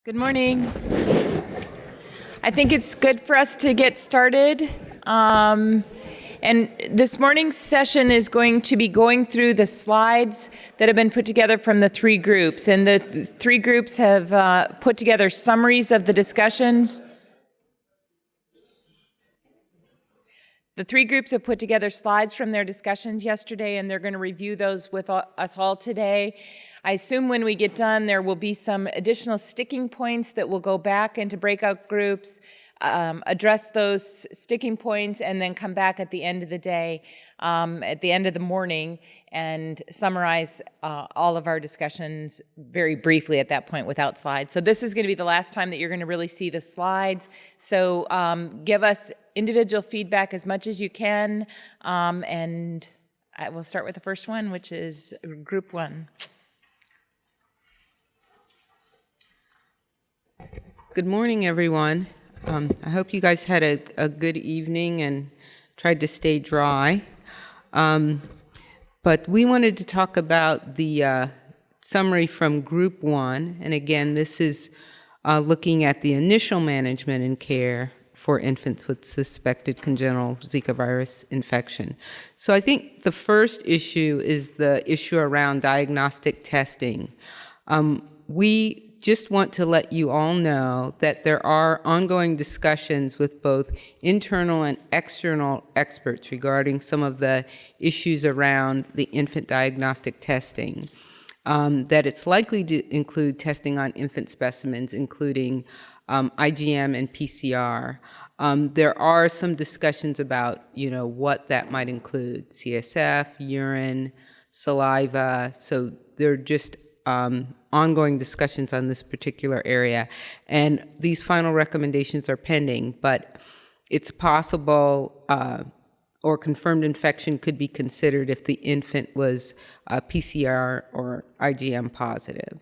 Good morning. I think it's good for us to get started. And this morning's session is going to be going through the slides that have been put together from the three groups. And the three groups have put together summaries of the discussions. The three groups have put together slides from their discussions yesterday, and they're going to review those with us all today. I assume when we get done, there will be some additional sticking points that will go back into breakout groups, address those sticking points, and then come back at the end of the day, at the end of the morning, and summarize all of our discussions very briefly at that point without slides. So this is going to be the last time that you're going to really see the slides. So give us individual feedback as much as you can, and I will start with the first one, which is group one. Good morning, everyone. I hope you guys had a good evening and tried to stay dry. But we wanted to talk about the summary from Group 1. And again, this is looking at the initial management and care for infants with suspected congenital Zika virus infection. So I think the first issue is the issue around diagnostic testing. We just want to let you all know that there are ongoing discussions with both internal and external experts regarding some of the issues around the infant diagnostic testing, that it's likely to include testing on infant specimens, including IgM and PCR. There are some discussions about, what that might include: CSF, urine, saliva. So they're just ongoing discussions on this particular area, and these final recommendations are pending, but it's possible or confirmed infection could be considered if the infant was PCR or IgM positive.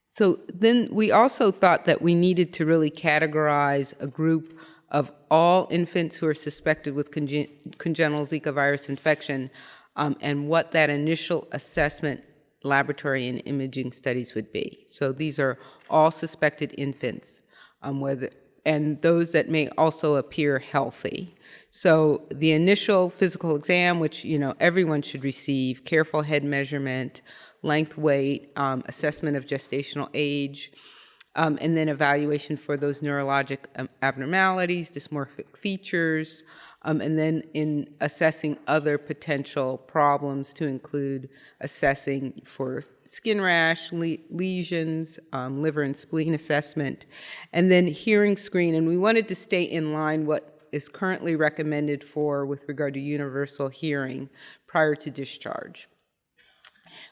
So then we also thought that we needed to really categorize a group of all infants who are suspected with congenital Zika virus infection and what that initial assessment laboratory and imaging studies would be. So these are all suspected infants, and those that may also appear healthy. So the initial physical exam, which everyone should receive, careful head measurement, length, weight, assessment of gestational age, and then evaluation for those neurologic abnormalities, dysmorphic features, and then in assessing other potential problems to include assessing for skin rash, lesions, liver and spleen assessment, and then hearing screen. And we wanted to stay in line what is currently recommended with regard to universal hearing prior to discharge.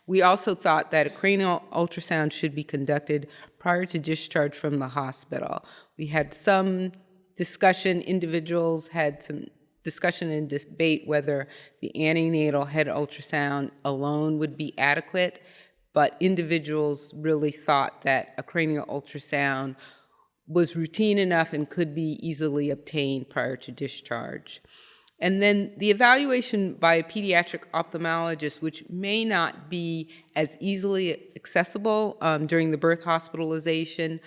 We also thought that a cranial ultrasound should be conducted prior to discharge from the hospital. We had some discussion, individuals had some discussion and debate whether the antenatal head ultrasound alone would be adequate, but individuals really thought that a cranial ultrasound was routine enough and could be easily obtained prior to discharge. And then the evaluation by a pediatric ophthalmologist, which may not be as easily accessible during the birth hospitalization,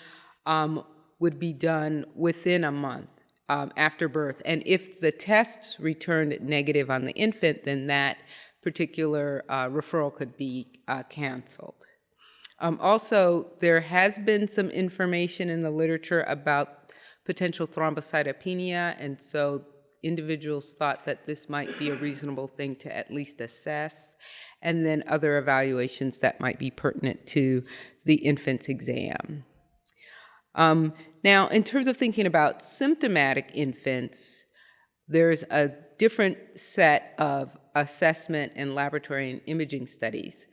would be done within a month after birth. And if the tests returned negative on the infant, then that particular referral could be canceled. Also, there has been some information in the literature about potential thrombocytopenia, and so individuals thought that this might be a reasonable thing to at least assess, and then other evaluations that might be pertinent to the infant's exam. Now, in terms of thinking about symptomatic infants, there's a different set of assessment and laboratory and imaging studies.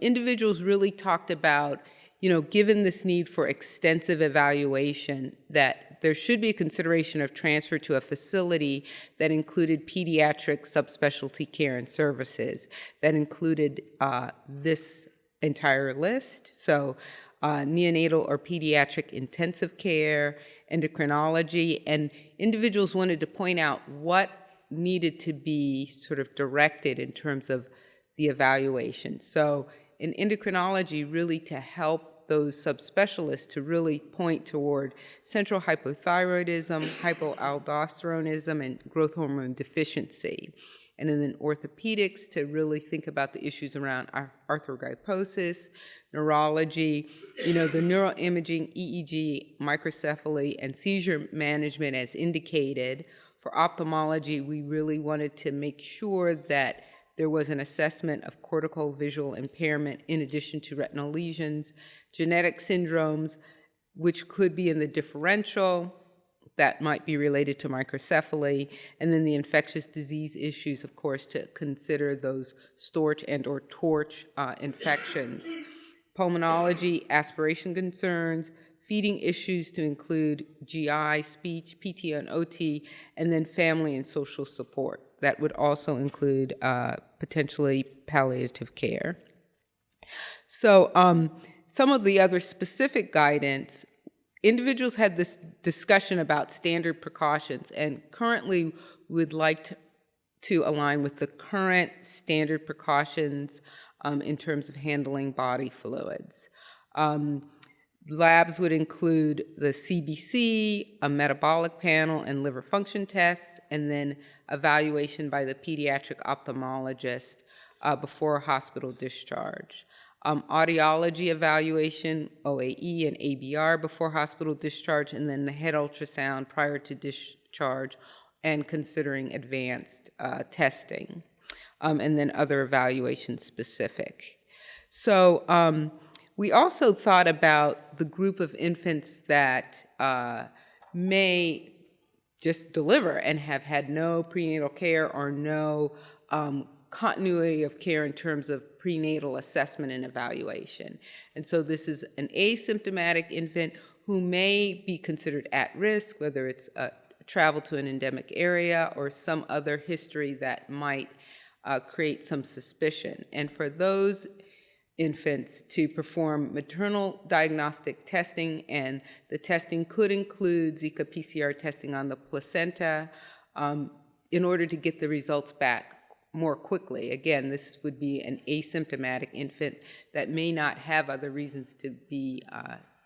Individuals really talked about, given this need for extensive evaluation, that there should be a consideration of transfer to a facility that included pediatric subspecialty care and services, that included this entire list. So neonatal or pediatric intensive care, endocrinology, and individuals wanted to point out what needed to be sort of directed in terms of the evaluation. So in endocrinology, really to help those subspecialists to really point toward central hypothyroidism, hypoaldosteronism, and growth hormone deficiency. And then in orthopedics, to really think about the issues around arthrogryposis, neurology, the neuroimaging, EEG, microcephaly, and seizure management as indicated. For ophthalmology, we really wanted to make sure that there was an assessment of cortical visual impairment in addition to retinal lesions, genetic syndromes, which could be in the differential, that might be related to microcephaly, and then the infectious disease issues, of course, to consider those storch and or torch infections. Pulmonology, aspiration concerns, feeding issues to include GI, speech, PTO and OT, and then family and social support. That would also include potentially palliative care. So some of the other specific guidance, individuals had this discussion about standard precautions, and currently would like to align with the current standard precautions in terms of handling body fluids. Labs would include the CBC, a metabolic panel, and liver function tests, and then evaluation by the pediatric ophthalmologist before hospital discharge. Audiology evaluation, OAE and ABR before hospital discharge, and then the head ultrasound prior to discharge, and considering advanced testing, and then other evaluations specific. So we also thought about the group of infants that may just deliver and have had no prenatal care or no continuity of care in terms of prenatal assessment and evaluation. And so this is an asymptomatic infant who may be considered at risk, whether it's travel to an endemic area or some other history that might create some suspicion. And for those infants to perform maternal diagnostic testing, and the testing could include Zika PCR testing on the placenta in order to get the results back more quickly. Again, this would be an asymptomatic infant that may not have other reasons to be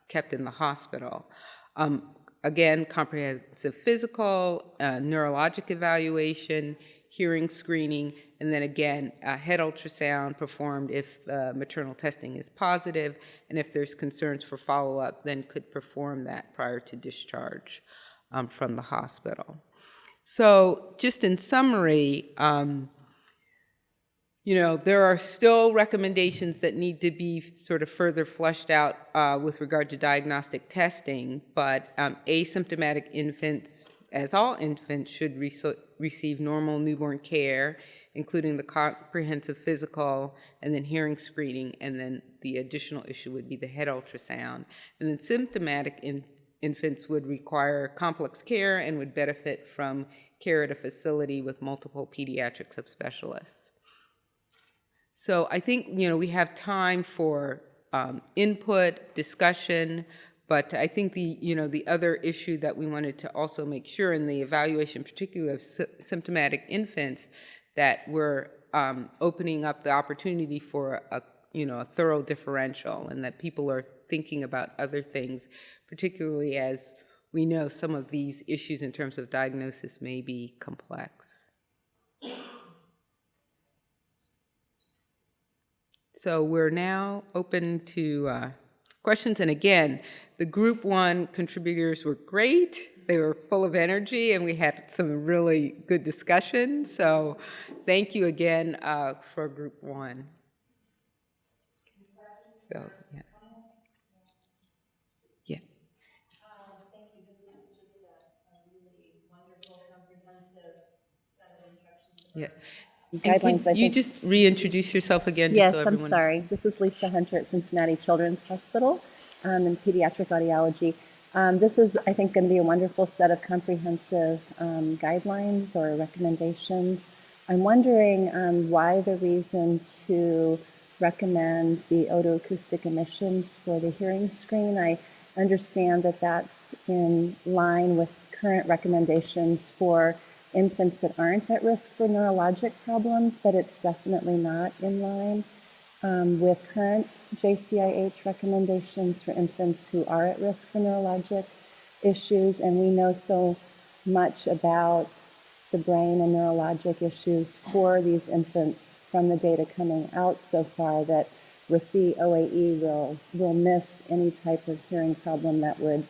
kept in the hospital. Again, comprehensive physical, neurologic evaluation, hearing screening, and then again, a head ultrasound performed if the maternal testing is positive, and if there's concerns for follow-up, then could perform that prior to discharge from the hospital. So just in summary, there are still recommendations that need to be sort of further fleshed out with regard to diagnostic testing, but asymptomatic infants, as all infants, should receive normal newborn care, including the comprehensive physical and then hearing screening, and then the additional issue would be the head ultrasound. And then symptomatic infants would require complex care and would benefit from care at a facility with multiple pediatric subspecialists. So I think, we have time for input, discussion, but I think the other issue that we wanted to also make sure in the evaluation, particularly of symptomatic infants, that we're opening up the opportunity for a thorough differential, and that people are thinking about other things, particularly as we know some of these issues in terms of diagnosis may be complex. So we're now open to questions, and again, the group 1 contributors were great. They were full of energy, and we had some really good discussion. So thank you again for group 1. So, yeah. Yeah. Thank you. This is just a really wonderful, comprehensive set of instructions. Yeah. Guidelines, And you just reintroduce yourself again? Yes, just so everyone... I'm sorry. This is Lisa Hunter at Cincinnati Children's Hospital in pediatric audiology. This is, I think, going to be a wonderful set of comprehensive guidelines or recommendations. I'm wondering why the reason to recommend the otoacoustic emissions for the hearing screen. I understand that that's in line with current recommendations for infants that aren't at risk for neurologic problems, but it's definitely not in line. with current JCIH recommendations for infants who are at risk for neurologic issues, and we know so much about the brain and neurologic issues for these infants from the data coming out so far that with the OAE we'll miss any type of hearing problem that would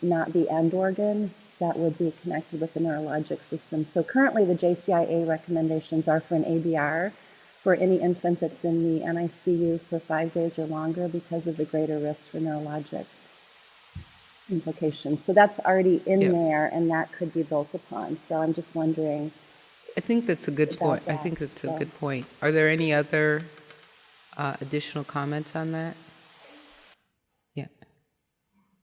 not be end organ, that would be connected with the neurologic system. So currently the JCIA recommendations are for an ABR for any infant that's in the NICU for 5 days or longer because of the greater risk for neurologic implications. So that's already in there, and that could be built upon. So I'm just wondering. I think that's a good point. I think that's a good point. Are there any other additional comments on that? Yeah.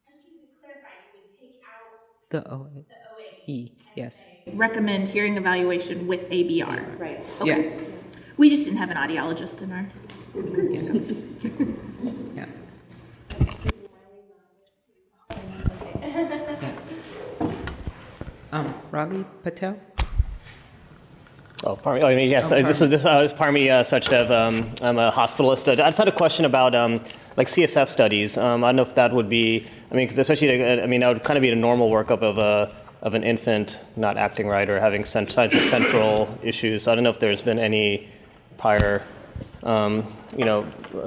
Just to clarify, you would take out The OAE, yes. Recommend hearing evaluation with ABR. right. Okay. Yes. We just didn't have an audiologist in our Yeah. Ravi Patel? Oh, pardon me. I mean, yes. This is Parmi Sachdev. I'm a hospitalist. I just had a question about like CSF studies. I don't know if that would be. I mean, because especially, that would kind of be a normal workup of an infant not acting right or having signs of central issues. So I don't know if there's been any prior,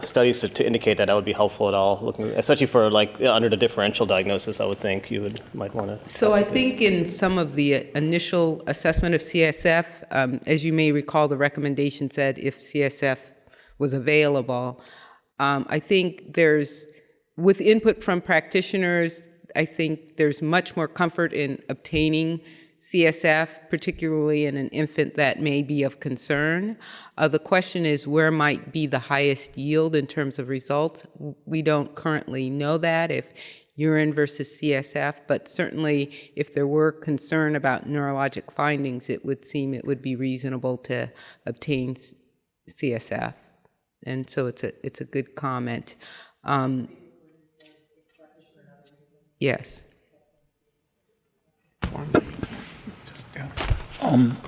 studies to indicate that would be helpful at all. Looking, especially for like under the differential diagnosis, I would think you might want to. So I think in some of the initial assessment of CSF, as you may recall, the recommendation said if CSF was available. I think with input from practitioners, I think there's much more comfort in obtaining CSF, particularly in an infant that may be of concern. The question is where might be the highest yield in terms of results. We don't currently know that, if urine versus CSF, but certainly if there were concern about neurologic findings, it would seem it would be reasonable to obtain CSF. And so it's a good comment. Yes.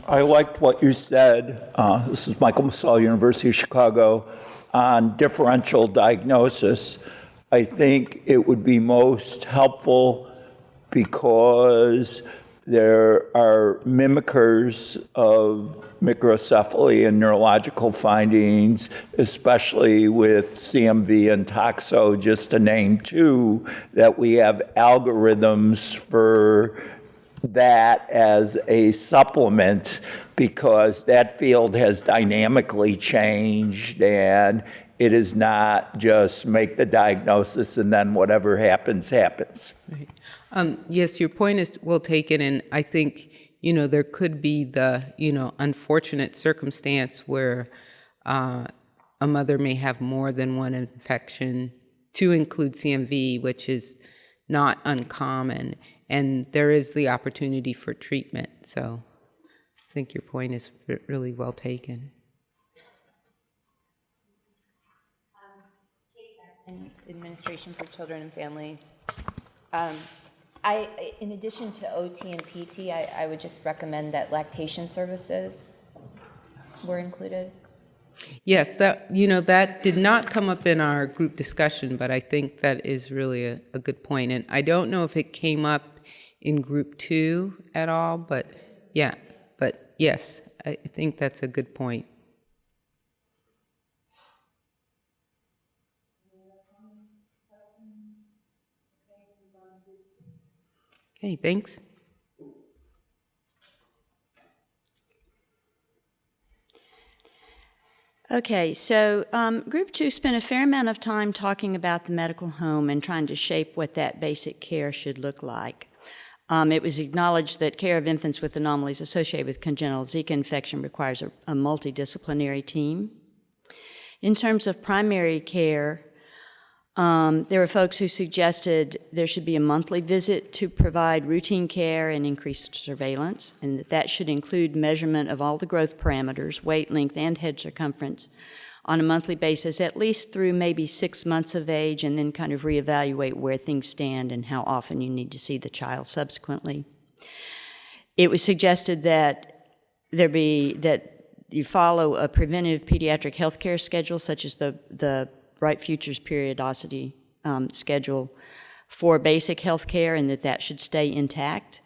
I liked what you said. This is Michael Massal, University of Chicago, on differential diagnosis. I think it would be most helpful because there are mimickers of microcephaly and neurological findings, especially with CMV and toxo, just to name two, that we have algorithms for that as a supplement, because that field has dynamically changed, and it is not just make the diagnosis and then whatever happens, happens. Right. Yes, your point is well taken, and I think, there could be the, unfortunate circumstance where a mother may have more than one infection, to include CMV, which is not uncommon, and there is the opportunity for treatment. So I think your point is really well taken. Administration for Children and Families. In addition to OT and PT, I would just recommend that lactation services were included. Yes, that did not come up in our group discussion, but I think that is really a good point. And I don't know if it came up in group 2 at all, but yes, I think that's a good point. Okay, thanks. Okay, so Group 2 spent a fair amount of time talking about the medical home and trying to shape what that basic care should look like. It was acknowledged that care of infants with anomalies associated with congenital Zika infection requires a multidisciplinary team. In terms of primary care, there were folks who suggested there should be a monthly visit to provide routine care and increased surveillance, and that should include measurement of all the growth parameters, weight, length, and head circumference on a monthly basis, at least through maybe 6 months of age, and then kind of reevaluate where things stand and how often you need to see the child subsequently. It was suggested that you follow a preventive pediatric health care schedule, such as the Bright Futures periodicity schedule for basic health care, and that should stay intact.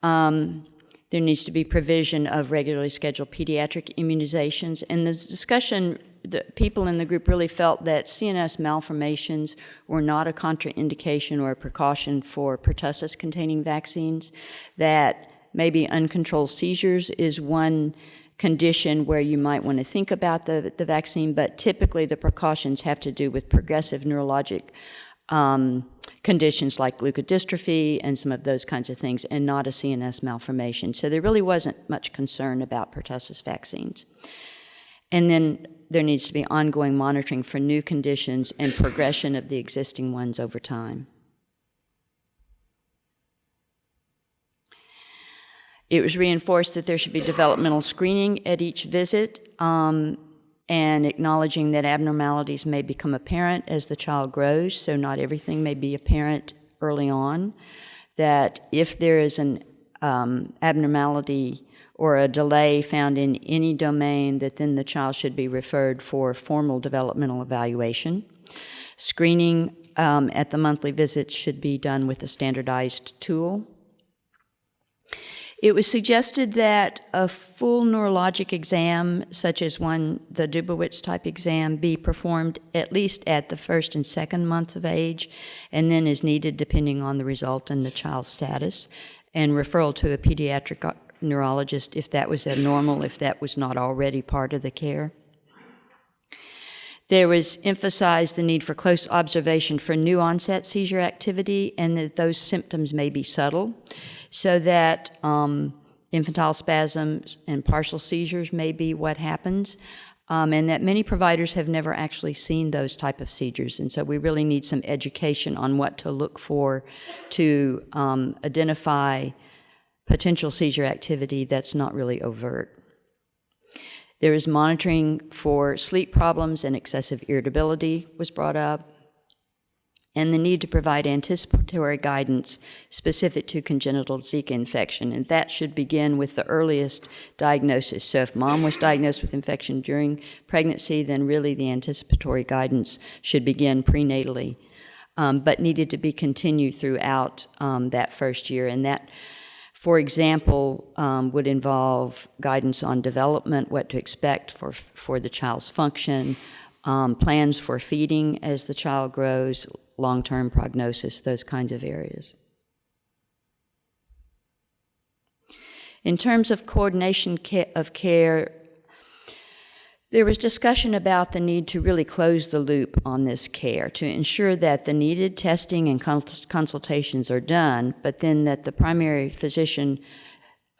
There needs to be provision of regularly scheduled pediatric immunizations. And the discussion, the people in the group really felt that CNS malformations were not a contraindication or a precaution for pertussis-containing vaccines, that maybe uncontrolled seizures is one condition where you might want to think about the vaccine, but typically the precautions have to do with progressive neurologic conditions like leukodystrophy and some of those kinds of things, and not a CNS malformation. So there really wasn't much concern about pertussis vaccines. And then there needs to be ongoing monitoring for new conditions and progression of the existing ones over time. It was reinforced that there should be developmental screening at each visit, and acknowledging that abnormalities may become apparent as the child grows, so not everything may be apparent early on. That if there is an abnormality or a delay found in any domain, that then the child should be referred for formal developmental evaluation. Screening at the monthly visits should be done with a standardized tool. It was suggested that a full neurologic exam, such as the Dubowitz type exam, be performed at least at the first and second month of age, and then is needed depending on the result and the child's status, and referral to a pediatric neurologist if that was abnormal, if that was not already part of the care. There was emphasized the need for close observation for new onset seizure activity, and that those symptoms may be subtle, so that infantile spasms and partial seizures may be what happens, and that many providers have never actually seen those type of seizures. And so we really need some education on what to look for to identify potential seizure activity that's not really overt. There is monitoring for sleep problems, and excessive irritability was brought up, and the need to provide anticipatory guidance specific to congenital Zika infection, and that should begin with the earliest diagnosis. So if mom was diagnosed with infection during pregnancy, then really the anticipatory guidance should begin prenatally, but needed to be continued throughout that first year. And that, for example, would involve guidance on development, what to expect for the child's function, plans for feeding as the child grows, long-term prognosis, those kinds of areas. In terms of coordination of care, there was discussion about the need to really close the loop on this care, to ensure that the needed testing and consultations are done, but then that the primary physician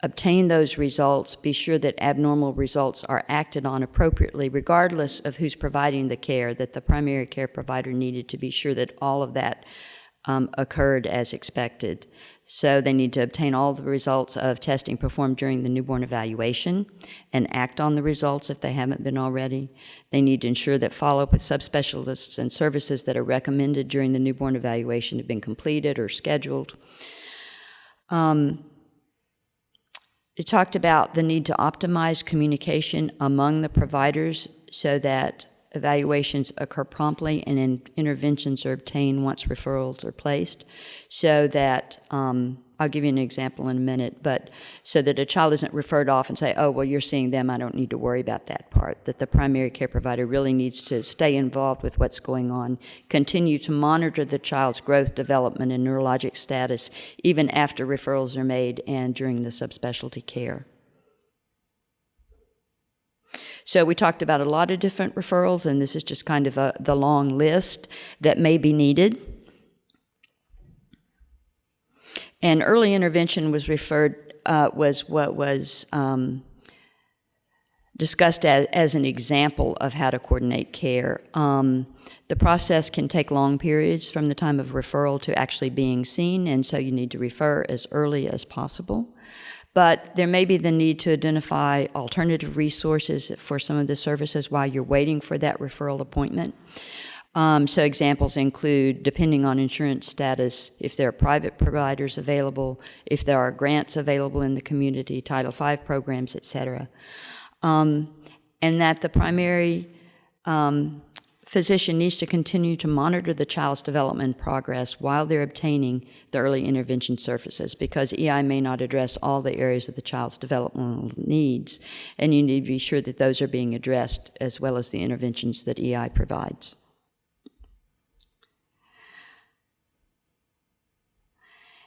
obtain those results, be sure that abnormal results are acted on appropriately, regardless of who's providing the care, that the primary care provider needed to be sure that all of that occurred as expected. So they need to obtain all the results of testing performed during the newborn evaluation and act on the results if they haven't been already. They need to ensure that follow-up with subspecialists and services that are recommended during the newborn evaluation have been completed or scheduled. It talked about the need to optimize communication among the providers so that evaluations occur promptly and interventions are obtained once referrals are placed, so that, I'll give you an example in a minute, but so that a child isn't referred off and say, oh, well, you're seeing them, I don't need to worry about that part, that the primary care provider really needs to stay involved with what's going on, continue to monitor the child's growth, development, and neurologic status, even after referrals are made and during the subspecialty care. So we talked about a lot of different referrals, and this is just kind of the long list that may be needed. And early intervention was what was discussed as an example of how to coordinate care. The process can take long periods from the time of referral to actually being seen, and so you need to refer as early as possible. But there may be the need to identify alternative resources for some of the services while you're waiting for that referral appointment. So examples include, depending on insurance status, if there are private providers available, if there are grants available in the community, Title V programs, et cetera. and that the primary physician needs to continue to monitor the child's development progress while they're obtaining the early intervention services, because EI may not address all the areas of the child's developmental needs, and you need to be sure that those are being addressed as well as the interventions that EI provides.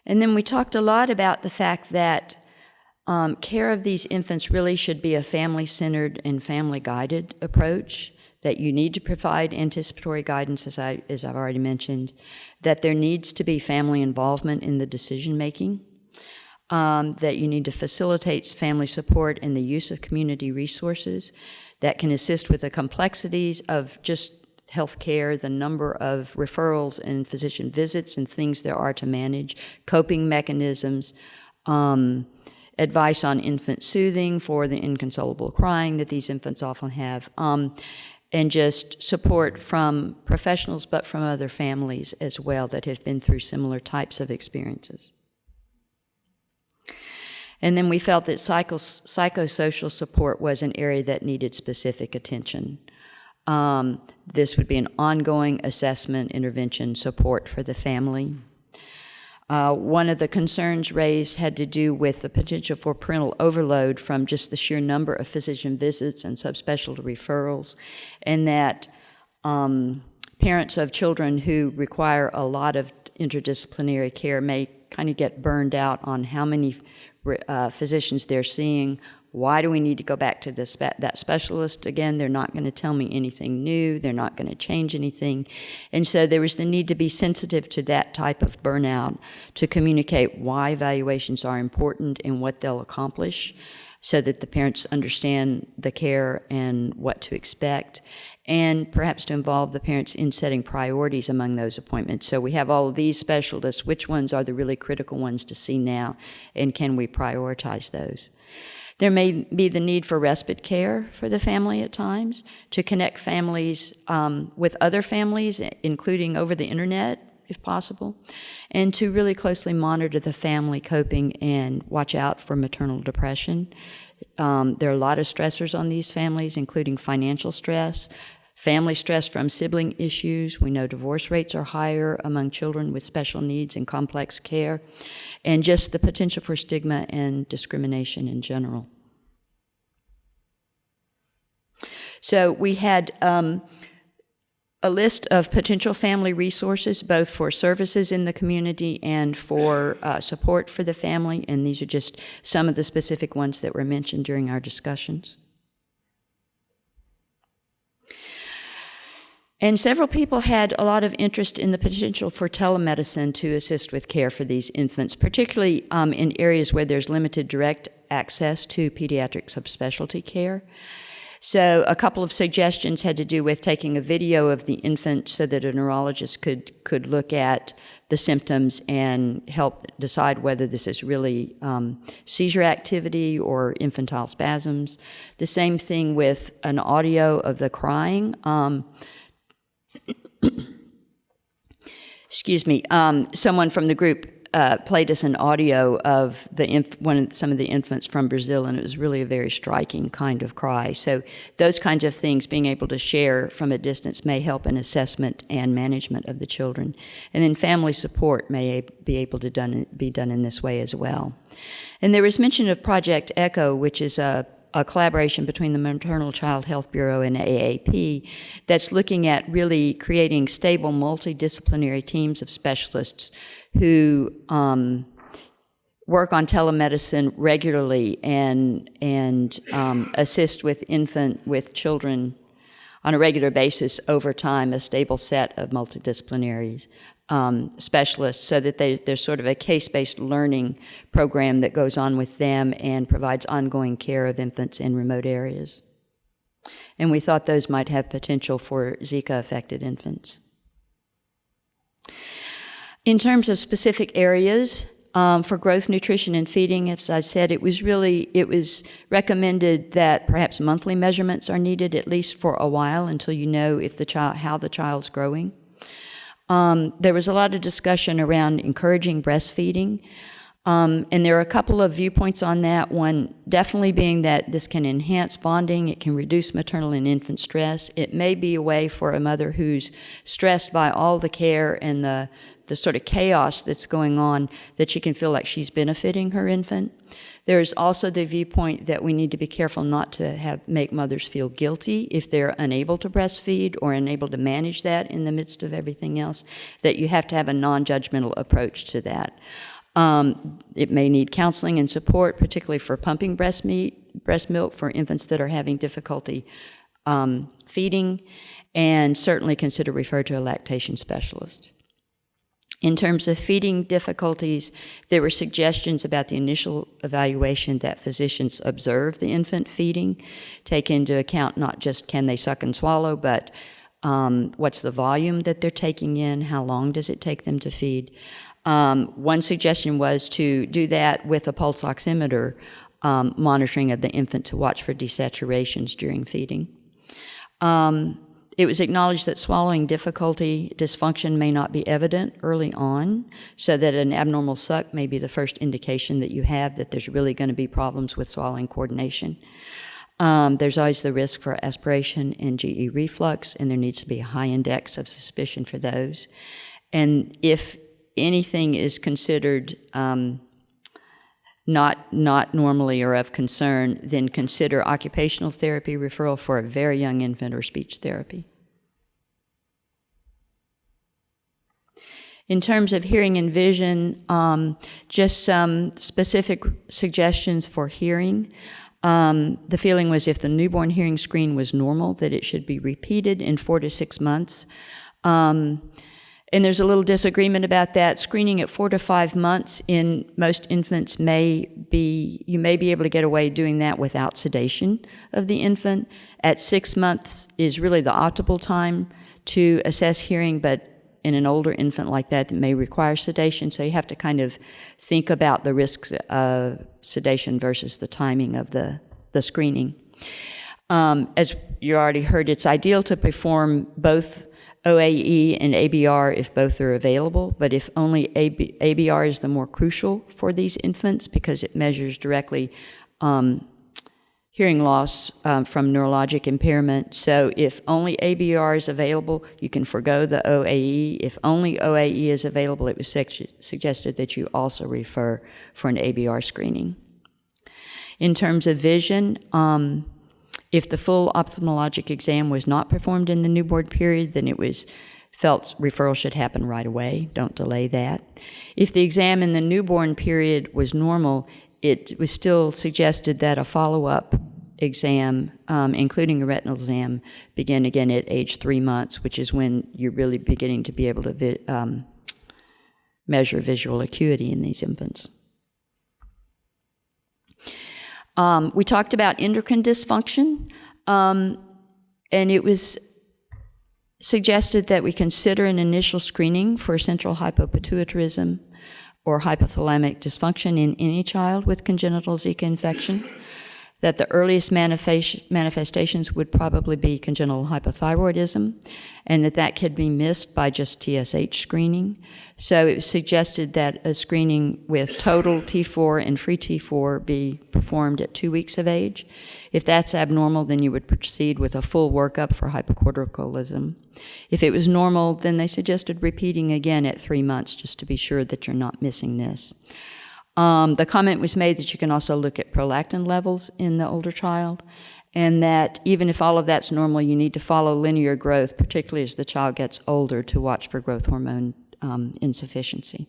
And then we talked a lot about the fact that care of these infants really should be a family-centered and family-guided approach, that you need to provide anticipatory guidance, as I've already mentioned, that there needs to be family involvement in the decision-making, that you need to facilitate family support and the use of community resources that can assist with the complexities of just healthcare, the number of referrals and physician visits and things there are to manage, coping mechanisms, advice on infant soothing for the inconsolable crying that these infants often have, and just support from professionals, but from other families as well that have been through similar types of experiences. And then we felt that psychosocial support was an area that needed specific attention. This would be an ongoing assessment, intervention, support for the family. One of the concerns raised had to do with the potential for parental overload from just the sheer number of physician visits and subspecialty referrals, and that parents of children who require a lot of interdisciplinary care may kind of get burned out on how many physicians they're seeing. Why do we need to go back to that specialist again? They're not going to tell me anything new. They're not going to change anything. And so there was the need to be sensitive to that type of burnout, to communicate why evaluations are important and what they'll accomplish, so that the parents understand the care and what to expect, and perhaps to involve the parents in setting priorities among those appointments. So we have all of these specialists. Which ones are the really critical ones to see now, and can we prioritize those? There may be the need for respite care for the family at times, to connect families with other families, including over the internet, if possible, and to really closely monitor the family coping and watch out for maternal depression. There are a lot of stressors on these families, including financial stress, family stress from sibling issues. We know divorce rates are higher among children with special needs and complex care, and just the potential for stigma and discrimination in general. So we had a list of potential family resources, both for services in the community and for support for the family, and these are just some of the specific ones that were mentioned during our discussions. And several people had a lot of interest in the potential for telemedicine to assist with care for these infants, particularly in areas where there's limited direct access to pediatric subspecialty care. So a couple of suggestions had to do with taking a video of the infant so that a neurologist could look at the symptoms and help decide whether this is really seizure activity or infantile spasms. The same thing with an audio of the crying. Excuse me, someone from the group played us an audio of some of the infants from Brazil, and it was really a very striking kind of cry. So those kinds of things, being able to share from a distance, may help in assessment and management of the children. And then family support may be able to be done in this way as well. And there was mention of Project ECHO, which is a collaboration between the Maternal Child Health Bureau and AAP that's looking at really creating stable multidisciplinary teams of specialists who work on telemedicine regularly and assist with children on a regular basis over time, a stable set of multidisciplinaries. Specialists, so that there's sort of a case-based learning program that goes on with them and provides ongoing care of infants in remote areas. And we thought those might have potential for Zika-affected infants. In terms of specific areas, for growth, nutrition, and feeding, as I said, it was recommended that perhaps monthly measurements are needed, at least for a while, until you know how the child's growing. There was a lot of discussion around encouraging breastfeeding. And there are a couple of viewpoints on that. One definitely being that this can enhance bonding, it can reduce maternal and infant stress. It may be a way for a mother who's stressed by all the care and the sort of chaos that's going on, that she can feel like she's benefiting her infant. There's also the viewpoint that we need to be careful not to make mothers feel guilty if they're unable to breastfeed or unable to manage that in the midst of everything else, that you have to have a non-judgmental approach to that. It may need counseling and support, particularly for pumping breast milk for infants that are having difficulty feeding, and certainly consider refer to a lactation specialist. In terms of feeding difficulties, there were suggestions about the initial evaluation that physicians observe the infant feeding, take into account not just can they suck and swallow, but what's the volume that they're taking in, how long does it take them to feed. One suggestion was to do that with a pulse oximeter monitoring of the infant to watch for desaturations during feeding. It was acknowledged that swallowing difficulty, dysfunction may not be evident early on, so that an abnormal suck may be the first indication that you have that there's really going to be problems with swallowing coordination. There's always the risk for aspiration and GE reflux, and there needs to be a high index of suspicion for those. And if anything is considered not normally or of concern, then consider occupational therapy referral for a very young infant or speech therapy. In terms of hearing and vision, just some specific suggestions for hearing. The feeling was if the newborn hearing screen was normal, that it should be repeated in 4 to 6 months. And there's a little disagreement about that. Screening at 4 to 5 months in most infants you may be able to get away doing that without sedation of the infant. At 6 months is really the optimal time to assess hearing, but in an older infant like that may require sedation. So you have to kind of think about the risks of sedation versus the timing of the screening. As you already heard, it's ideal to perform both OAE and ABR if both are available, but if only ABR is the more crucial for these infants because it measures directly hearing loss from neurologic impairment. So if only ABR is available, you can forgo the OAE. If only OAE is available, it was suggested that you also refer for an ABR screening. In terms of vision, if the full ophthalmologic exam was not performed in the newborn period, then it was felt referral should happen right away. Don't delay that. If the exam in the newborn period was normal, it was still suggested that a follow-up exam, including a retinal exam, begin again at age 3 months, which is when you're really beginning to be able to measure visual acuity in these infants. We talked about endocrine dysfunction, and it was suggested that we consider an initial screening for central hypopituitarism or hypothalamic dysfunction in any child with congenital Zika infection, that the earliest manifestations would probably be congenital hypothyroidism, and that could be missed by just TSH screening. So it was suggested that a screening with total T4 and free T4 be performed at 2 weeks of age. If that's abnormal, then you would proceed with a full workup for hypocorticolism. If it was normal, then they suggested repeating again at 3 months just to be sure that you're not missing this. The comment was made that you can also look at prolactin levels in the older child, and that even if all of that's normal, you need to follow linear growth, particularly as the child gets older, to watch for growth hormone insufficiency.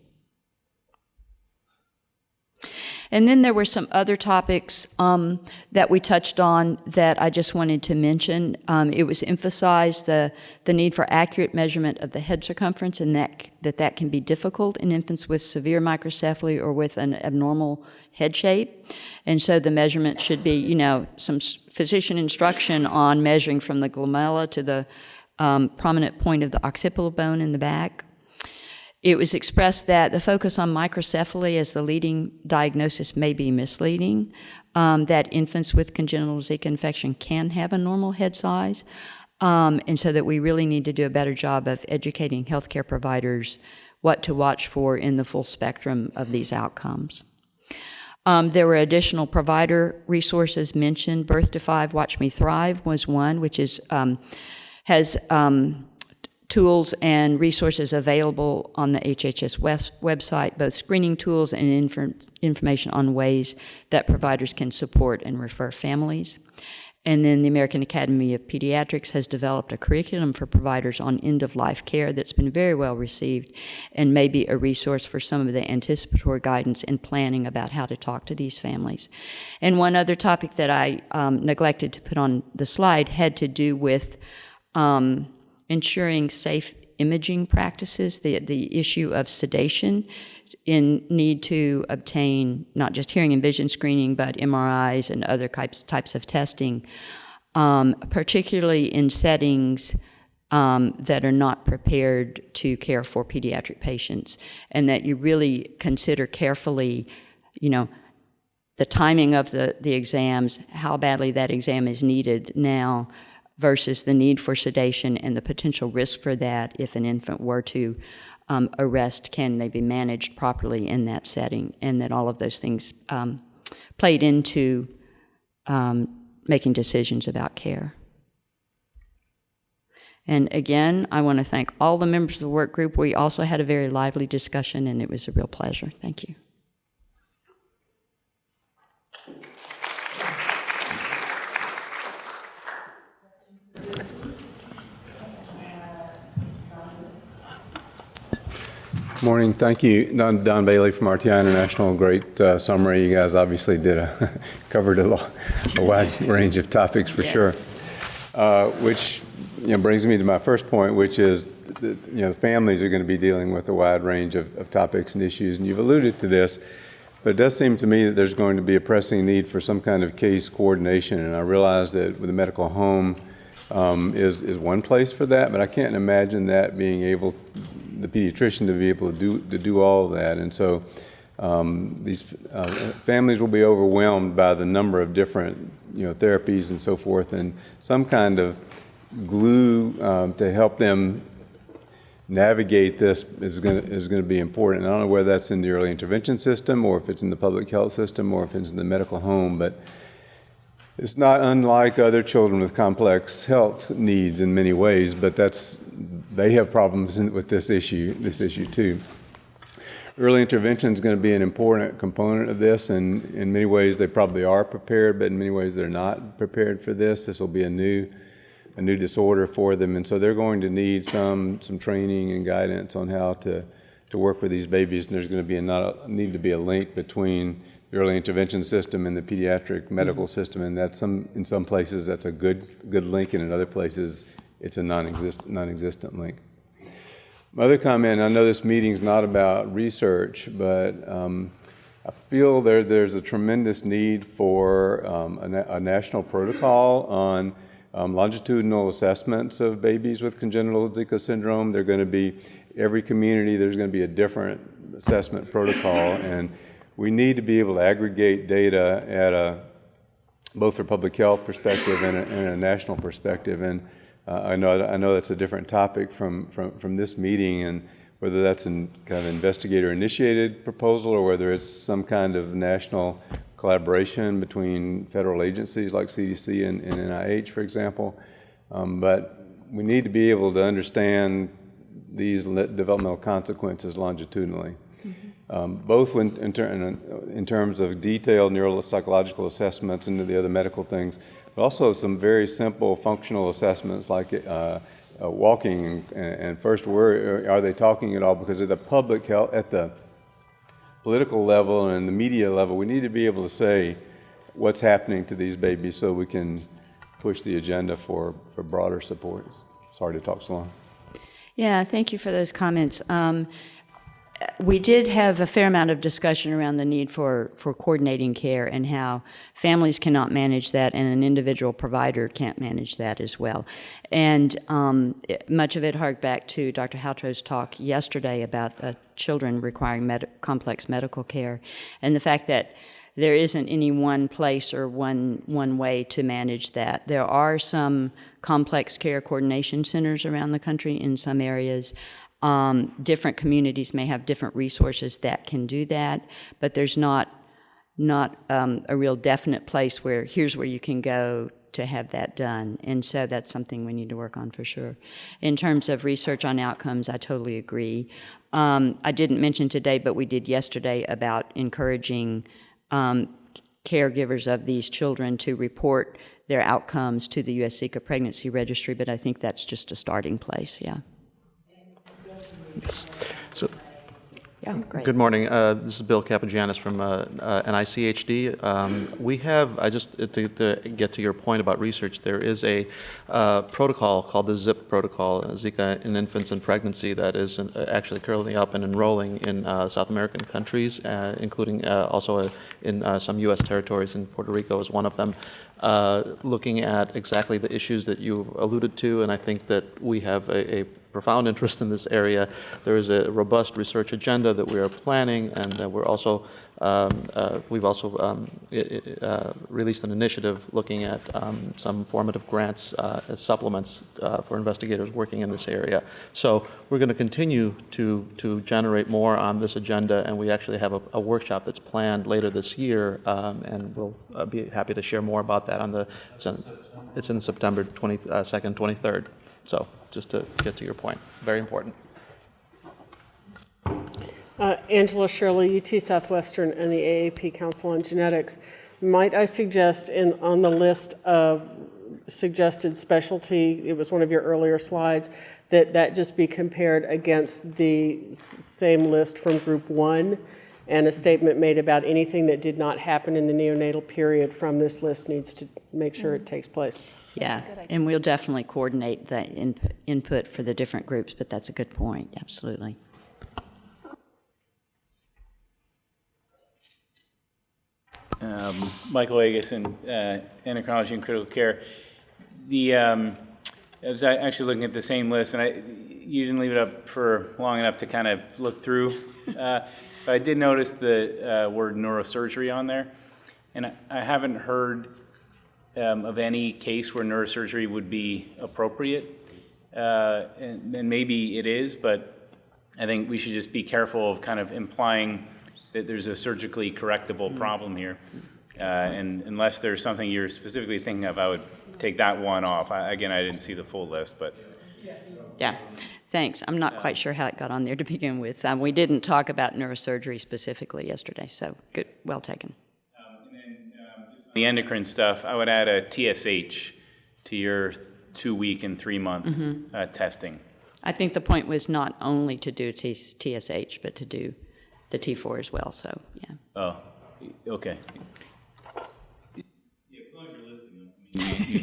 And then there were some other topics that we touched on that I just wanted to mention. It was emphasized the need for accurate measurement of the head circumference, and that can be difficult in infants with severe microcephaly or with an abnormal head shape. And so the measurement should be, some physician instruction on measuring from the glomella to the prominent point of the occipital bone in the back. It was expressed that the focus on microcephaly as the leading diagnosis may be misleading, that infants with congenital Zika infection can have a normal head size, and so that we really need to do a better job of educating healthcare providers what to watch for in the full spectrum of these outcomes. There were additional provider resources mentioned. Birth to 5, Watch Me Thrive was one, which has tools and resources available on the HHS website, both screening tools and information on ways that providers can support and refer families. And then the American Academy of Pediatrics has developed a curriculum for providers on end-of-life care that's been very well received and may be a resource for some of the anticipatory guidance and planning about how to talk to these families. And one other topic that I neglected to put on the slide had to do with ensuring safe imaging practices, the issue of sedation in need to obtain not just hearing and vision screening, but MRIs and other types of testing, particularly in settings that are not prepared to care for pediatric patients, and that you really consider carefully, the timing of the exams, how badly that exam is needed now versus the need for sedation and the potential risk for that if an infant were to arrest, can they be managed properly in that setting, and that all of those things played into making decisions about care. And again, I want to thank all the members of the work group. We also had a very lively discussion, and it was a real pleasure. Thank you. Morning. Thank you. Don Bailey from RTI International. Great summary. You guys obviously covered a wide range of topics for sure. Which brings me to my first point, which is families are going to be dealing with a wide range of topics and issues, and you've alluded to this, but it does seem to me that there's going to be a pressing need for some kind of case coordination, and I realize that with the medical home is one place for that, but I can't imagine that being able, the pediatrician to be able to do all of that. And so these families will be overwhelmed by the number of different therapies and so forth, and some kind of glue to help them navigate this is going to be important. I don't know whether that's in the early intervention system or if it's in the public health system or if it's in the medical home, but it's not unlike other children with complex health needs in many ways, but they have problems with this issue too. Early intervention is going to be an important component of this, and in many ways they probably are prepared, but in many ways they're not prepared for this. This will be a new disorder for them, and so they're going to need some training and guidance on how to work with these babies, and there's going to be need to be a link between the early intervention system and the pediatric medical system, and in some places that's a good link, and in other places it's a non-existent link. My other comment, I know this meeting's not about research, but I feel there's a tremendous need for a national protocol on longitudinal assessments of babies with congenital Zika syndrome. They're going to be, every community, there's going to be a different assessment protocol, and we need to be able to aggregate data at both a public health perspective and a national perspective. And I know that's a different topic from this meeting, and whether that's a kind of investigator-initiated proposal or whether it's some kind of national collaboration between federal agencies like CDC and NIH, for example. But we need to be able to understand these developmental consequences longitudinally, both in terms of detailed neuropsychological assessments and the other medical things, but also some very simple functional assessments like walking and first word, are they talking at all? Because at the public health, at the political level and the media level, we need to be able to say what's happening to these babies so we can push the agenda for broader support. Sorry to talk so long. Yeah, thank you for those comments. We did have a fair amount of discussion around the need for coordinating care and how families cannot manage that and an individual provider can't manage that as well. And much of it harked back to Dr. Houtro's talk yesterday about children requiring complex medical care, and the fact that there isn't any one place or one way to manage that. There are some complex care coordination centers around the country in some areas. Different communities may have different resources that can do that, but there's not a real definite place where here's where you can go to have that done. And so that's something we need to work on for sure. In terms of research on outcomes, I totally agree. I didn't mention today, but we did yesterday about encouraging caregivers of these children to report their outcomes to the U.S. Zika Pregnancy Registry, but I think that's just a starting place, yeah. Yes. So, Yeah, great. good morning. This is Bill Capagianis from NICHD. We have, to get to your point about research, there is a protocol called the ZIP protocol, Zika in Infants and Pregnancy, that is actually currently up and enrolling in South American countries, including also in some U.S. territories, and Puerto Rico is one of them, looking at exactly the issues that you alluded to, and I think that we have a profound interest in this area. There is a robust research agenda that we are planning, and we're also we've also released an initiative looking at some formative grants as supplements for investigators working in this area. So we're going to continue to generate more on this agenda, and we actually have a workshop that's planned later this year, and we'll be happy to share more about that on the. It's in September 22nd, 23rd. So just to get to your point, very important. Angela Shirley, UT Southwestern, and the AAP Council on Genetics. Might I suggest on the list of suggested specialty, it was one of your earlier slides, that just be compared against the same list from Group 1, and a statement made about anything that did not happen in the neonatal period from this list needs to make sure it takes place. Yeah, and we'll definitely coordinate the input for the different groups, but that's a good point, absolutely. Michael Agus in endocrinology and critical care. I was actually looking at the same list, and you didn't leave it up for long enough to kind of look through, but I did notice the word neurosurgery on there, and I haven't heard of any case where neurosurgery would be appropriate, and maybe it is, but I think we should just be careful of kind of implying that there's a surgically correctable problem here. And unless there's something you're specifically thinking of, I would take that one off. Again, I didn't see the full list, but. Yeah, thanks. I'm not quite sure how it got on there to begin with. We didn't talk about neurosurgery specifically yesterday, so good, well taken. The endocrine stuff, I would add a TSH to your 2-week and 3-month testing. I think the point was not only to do TSH, but to do the T4 as well, so yeah. Oh, okay. Yeah, as long as you're listening,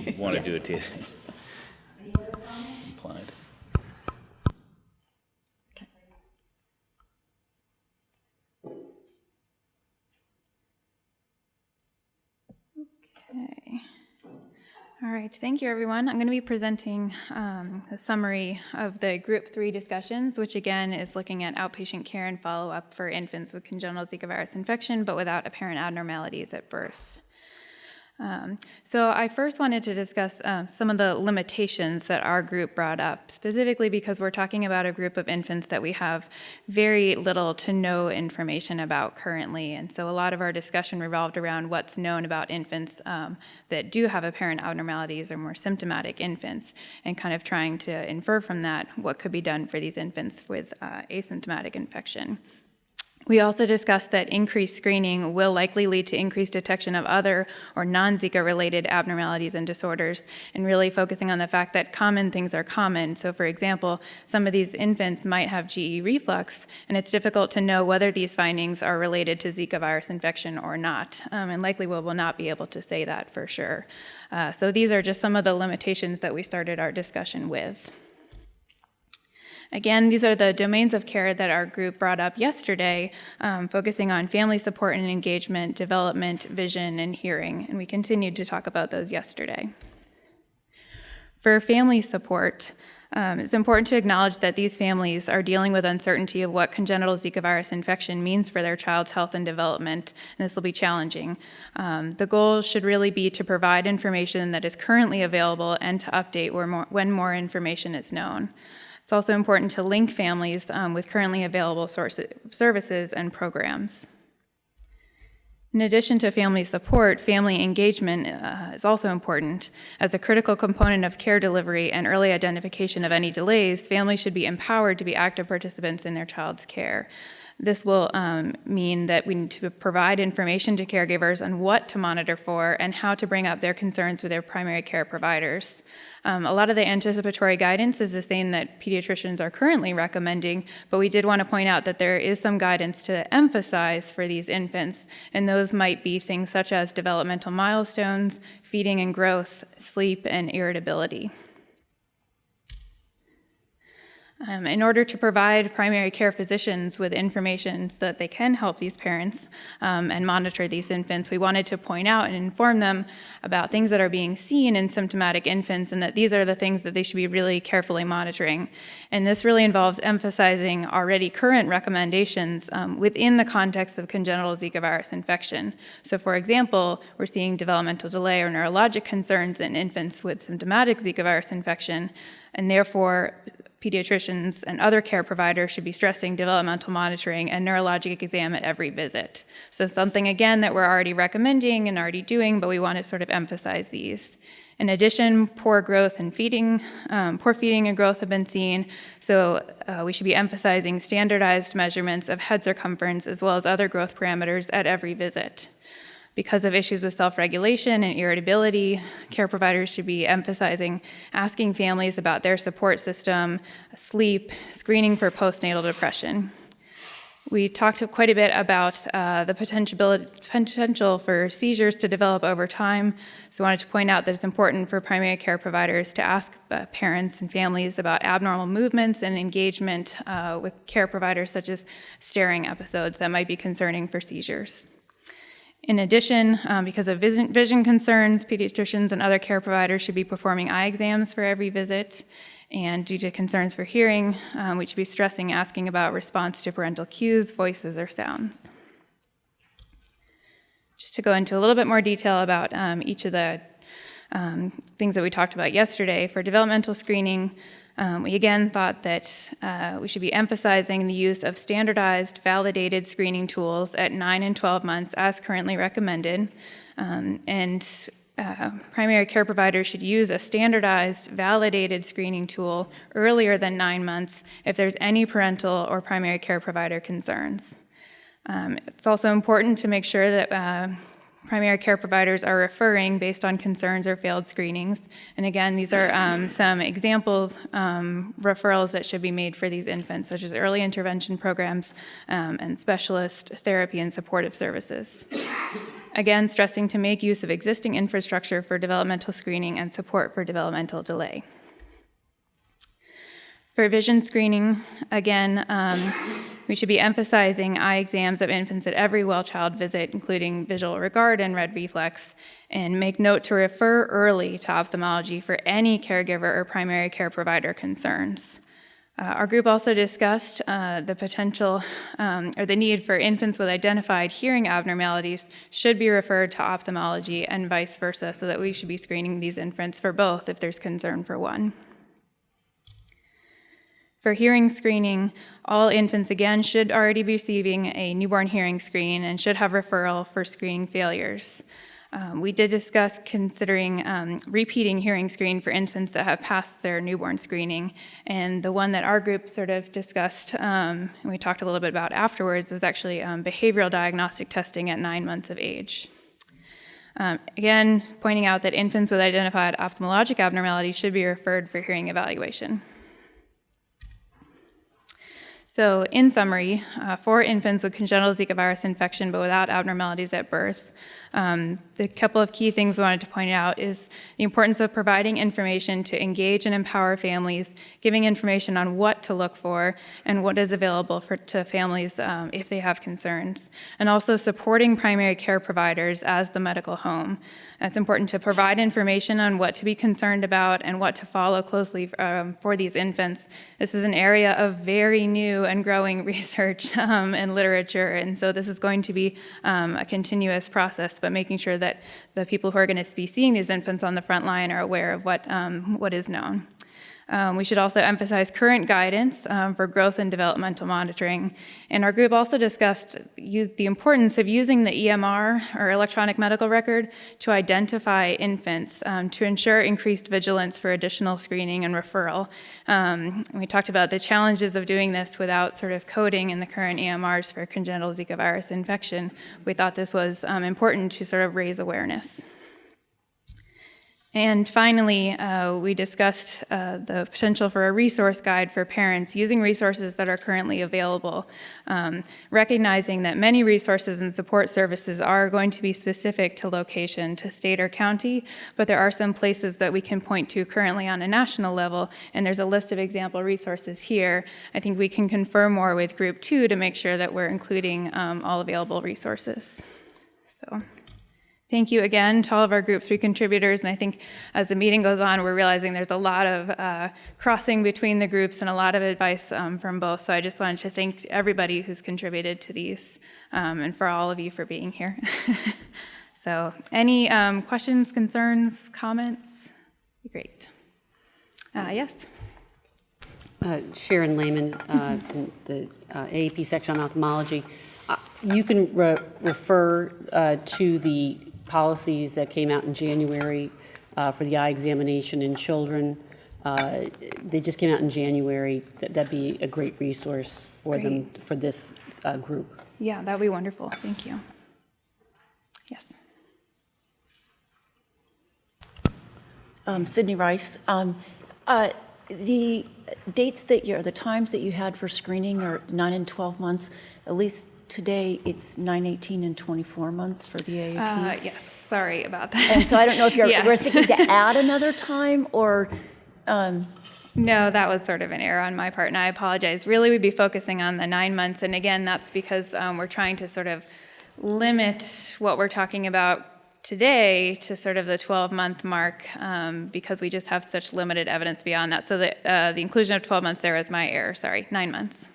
you want to do a TSH. Implied. Okay. All right, thank you, everyone. I'm going to be presenting a summary of the Group 3 discussions, which again is looking at outpatient care and follow-up for infants with congenital Zika virus infection, but without apparent abnormalities at birth. So I first wanted to discuss some of the limitations that our group brought up, specifically because we're talking about a group of infants that we have very little to no information about currently. And so a lot of our discussion revolved around what's known about infants that do have apparent abnormalities or more symptomatic infants, and kind of trying to infer from that what could be done for these infants with asymptomatic infection. We also discussed that increased screening will likely lead to increased detection of other or non-Zika related abnormalities and disorders, and really focusing on the fact that common things are common. So for example, some of these infants might have GE reflux, and it's difficult to know whether these findings are related to Zika virus infection or not, and likely we will not be able to say that for sure. So these are just some of the limitations that we started our discussion with. Again, these are the domains of care that our group brought up yesterday, focusing on family support and engagement, development, vision, and hearing, and we continued to talk about those yesterday. For family support, it's important to acknowledge that these families are dealing with uncertainty of what congenital Zika virus infection means for their child's health and development, and this will be challenging. The goal should really be to provide information that is currently available and to update when more information is known. It's also important to link families with currently available services and programs. In addition to family support, family engagement is also important. As a critical component of care delivery and early identification of any delays, families should be empowered to be active participants in their child's care. This will mean that we need to provide information to caregivers on what to monitor for and how to bring up their concerns with their primary care providers. A lot of the anticipatory guidance is the same that pediatricians are currently recommending, but we did want to point out that there is some guidance to emphasize for these infants, and those might be things such as developmental milestones, feeding and growth, sleep, and irritability. In order to provide primary care physicians with information so that they can help these parents and monitor these infants, we wanted to point out and inform them about things that are being seen in symptomatic infants and that these are the things that they should be really carefully monitoring. And this really involves emphasizing already current recommendations within the context of congenital Zika virus infection. So for example, we're seeing developmental delay or neurologic concerns in infants with symptomatic Zika virus infection, and therefore pediatricians and other care providers should be stressing developmental monitoring and neurologic exam at every visit. So something, again, that we're already recommending and already doing, but we want to sort of emphasize these. In addition, poor feeding and growth have been seen, so we should be emphasizing standardized measurements of head circumference as well as other growth parameters at every visit. Because of issues with self-regulation and irritability, care providers should be emphasizing asking families about their support system, sleep, screening for postnatal depression. We talked quite a bit about the potential for seizures to develop over time, so I wanted to point out that it's important for primary care providers to ask parents and families about abnormal movements and engagement with care providers, such as staring episodes that might be concerning for seizures. In addition, because of vision concerns, pediatricians and other care providers should be performing eye exams for every visit. And due to concerns for hearing, we should be stressing asking about response to parental cues, voices, or sounds. Just to go into a little bit more detail about each of the things that we talked about yesterday, for developmental screening, we again thought that we should be emphasizing the use of standardized, validated screening tools at 9 and 12 months as currently recommended. Primary care providers should use a standardized, validated screening tool earlier than 9 months if there's any parental or primary care provider concerns. It's also important to make sure that primary care providers are referring based on concerns or failed screenings. And again, these are some examples, referrals that should be made for these infants, such as early intervention programs and specialist therapy and supportive services. Again, stressing to make use of existing infrastructure for developmental screening and support for developmental delay. For vision screening, again, we should be emphasizing eye exams of infants at every well-child visit, including visual regard and red reflex, and make note to refer early to ophthalmology for any caregiver or primary care provider concerns. Our group also discussed the potential or the need for infants with identified hearing abnormalities should be referred to ophthalmology and vice versa, so that we should be screening these infants for both if there's concern for one. For hearing screening, all infants, again, should already be receiving a newborn hearing screen and should have referral for screening failures. We did discuss considering repeating hearing screen for infants that have passed their newborn screening, and the one that our group sort of discussed and we talked a little bit about afterwards was actually behavioral diagnostic testing at 9 months of age. Again, pointing out that infants with identified ophthalmologic abnormalities should be referred for hearing evaluation. So in summary, for infants with congenital Zika virus infection but without abnormalities at birth, the couple of key things we wanted to point out is the importance of providing information to engage and empower families, giving information on what to look for and what is available to families if they have concerns, and also supporting primary care providers as the medical home. It's important to provide information on what to be concerned about and what to follow closely for these infants. This is an area of very new and growing research and literature, and so this is going to be a continuous process, but making sure that the people who are going to be seeing these infants on the front line are aware of what is known. We should also emphasize current guidance for growth and developmental monitoring. And our group also discussed the importance of using the EMR, or electronic medical record, to identify infants to ensure increased vigilance for additional screening and referral. We talked about the challenges of doing this without sort of coding in the current EMRs for congenital Zika virus infection. We thought this was important to sort of raise awareness. And finally, we discussed the potential for a resource guide for parents using resources that are currently available, recognizing that many resources and support services are going to be specific to location, to state or county, but there are some places that we can point to currently on a national level, and there's a list of example resources here. I think we can confer more with Group 2 to make sure that we're including all available resources. So. Thank you again to all of our Group 3 contributors, and I think as the meeting goes on, we're realizing there's a lot of crossing between the groups and a lot of advice from both, so I just wanted to thank everybody who's contributed to these, and for all of you for being here. So any questions, concerns, comments? Great. Yes? Sharon Lehman, from the AAP section on ophthalmology. You can refer to the policies that came out in January for the eye examination in children. They just came out in January. That'd be a great resource for them, for this group. Yeah, that'd be wonderful. Thank you. Yes. Sydney Rice. The dates that the times that you had for screening are 9 and 12 months. At least today, it's 9, 18, and 24 months for the AAP. Yes, sorry about that. And so I don't know if Yes. we're thinking to add another time or. No, that was sort of an error on my part, and I apologize. Really, we'd be focusing on the 9 months, and again, that's because we're trying to sort of limit what we're talking about today to sort of the 12-month mark because we just have such limited evidence beyond that. So the inclusion of 12 months there is my error. Sorry, 9 months.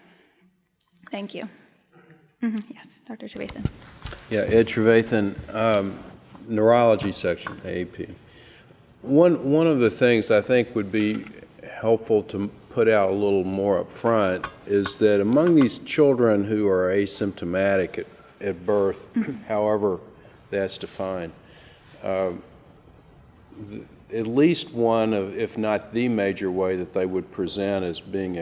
Thank you. Yes, Dr. Trevathan. Yeah, Ed Trevathan, neurology section, AAP. One of the things I think would be helpful to put out a little more up front is that among these children who are asymptomatic at birth, however that's defined, at least one of, if not the major way that they would present as being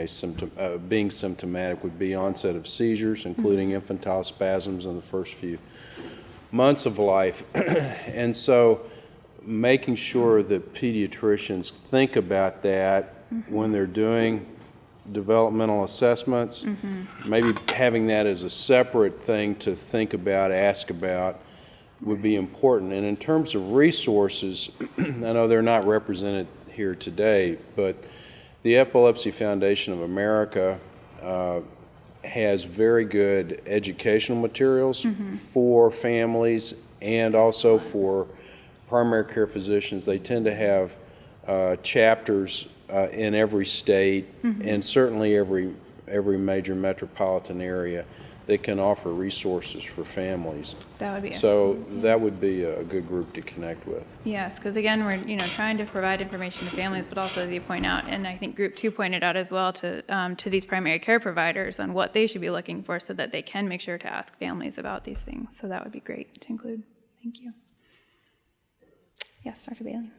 being symptomatic would be onset of seizures, including infantile spasms in the first few months of life. And so making sure that pediatricians think about that when they're doing developmental assessments, maybe having that as a separate thing to think about, ask about, would be important. And in terms of resources, I know they're not represented here today, but the Epilepsy Foundation of America has very good educational materials for families and also for primary care physicians. They tend to have chapters in every state and certainly every major metropolitan area that can offer resources for families. That would be so excellent. that would be a good group to connect with. Yes, because again, we're trying to provide information to families, but also, as you point out, and I think Group 2 pointed out as well to these primary care providers on what they should be looking for so that they can make sure to ask families about these things. So that would be great to include. Thank you. Yes, Dr. Bailey.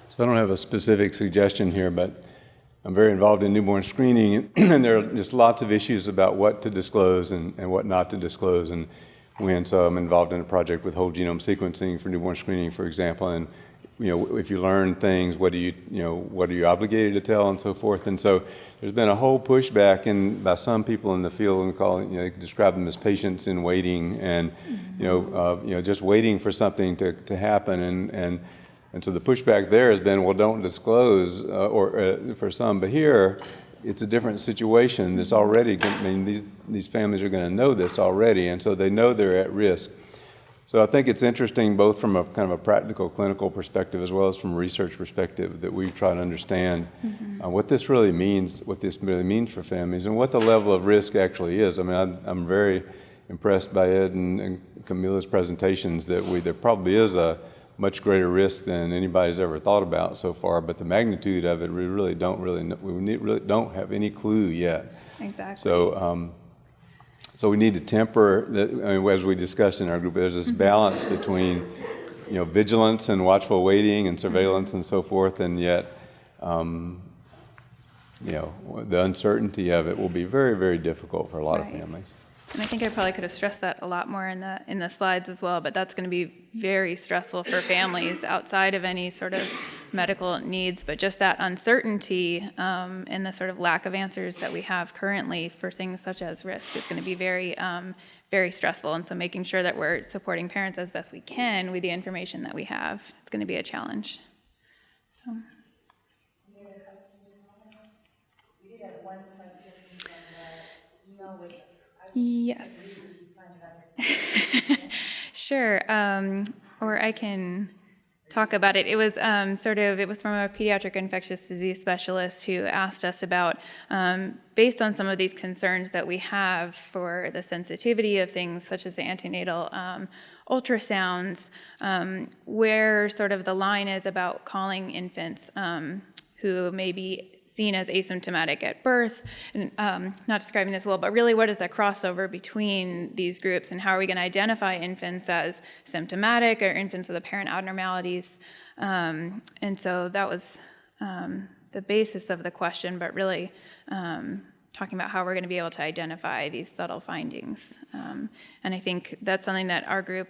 So I don't have a specific suggestion here, but I'm very involved in newborn screening, and there are just lots of issues about what to disclose and what not to disclose and when. So I'm involved in a project with whole genome sequencing for newborn screening, for example, and if you learn things, what are you obligated to tell and so forth. And so there's been a whole pushback by some people in the field and they describe them as patients in waiting and just waiting for something to happen and so the pushback there has been, well, don't disclose, for some. But here, it's a different situation. It's already, these families are going to know this already, and so they know they're at risk. So I think it's interesting, both from a kind of a practical, clinical perspective, as well as from a research perspective, that we try to understand what this really means for families, and what the level of risk actually is. I mean, I'm very impressed by Ed and Camila's presentations that there probably is a much greater risk than anybody's ever thought about so far, but the magnitude of it, we really don't really don't have any clue yet. Exactly. So we need to temper, as we discussed in our group, there's this balance between, vigilance and watchful waiting and surveillance and so forth, and yet, the uncertainty of it will be very, very difficult for a lot of families. And I think I probably could have stressed that a lot more in the slides as well, but that's going to be very stressful for families outside of any sort of medical needs, but just that uncertainty and the sort of lack of answers that we have currently for things such as risk is going to be very, very stressful. And so making sure that we're supporting parents as best we can with the information that we have, it's going to be a challenge. So. Yes. Sure. Or I can talk about it. It was it was from a pediatric infectious disease specialist who asked us about, based on some of these concerns that we have for the sensitivity of things such as the antenatal ultrasounds, where sort of the line is about calling infants who may be seen as asymptomatic at birth, and not describing this well, but really what is the crossover between these groups and how are we going to identify infants as symptomatic or infants with apparent abnormalities? And so that was the basis of the question, but really talking about how we're going to be able to identify these subtle findings. And I think that's something that our group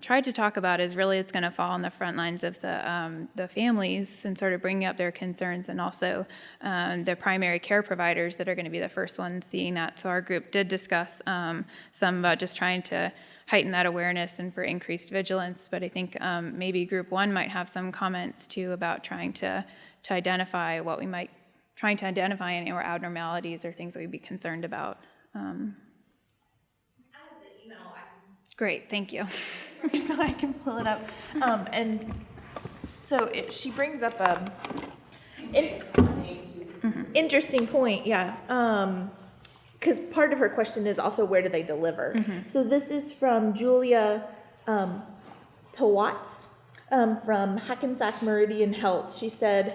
tried to talk about is really it's going to fall on the front lines of the families and sort of bringing up their concerns, and also the primary care providers that are going to be the first ones seeing that. So our group did discuss some about just trying to heighten that awareness and for increased vigilance, but I think maybe group one might have some comments too about trying to identify what we might trying to identify any or abnormalities or things that we'd be concerned about. I have the email. Great, thank you. So I can pull it up. And so she brings up interesting point, yeah. Because part of her question is also where do they deliver? So this is from Julia Pewatz from Hackensack Meridian Health. She said,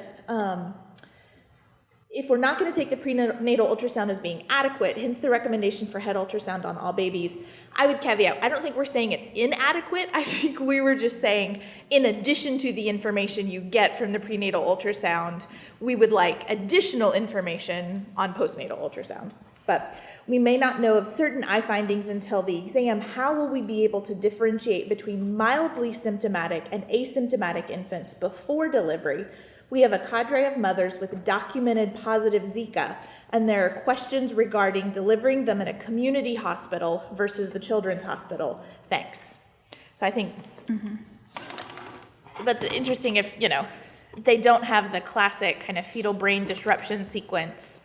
if we're not going to take the prenatal ultrasound as being adequate, hence the recommendation for head ultrasound on all babies, I would caveat, I don't think we're saying it's inadequate. I think we were just saying, in addition to the information you get from the prenatal ultrasound, we would like additional information on postnatal ultrasound. But we may not know of certain eye findings until the exam. How will we be able to differentiate between mildly symptomatic and asymptomatic infants before delivery? We have a cadre of mothers with documented positive Zika, and there are questions regarding delivering them in a community hospital versus the children's hospital. Thanks. So I think that's interesting if, they don't have the classic kind of fetal brain disruption sequence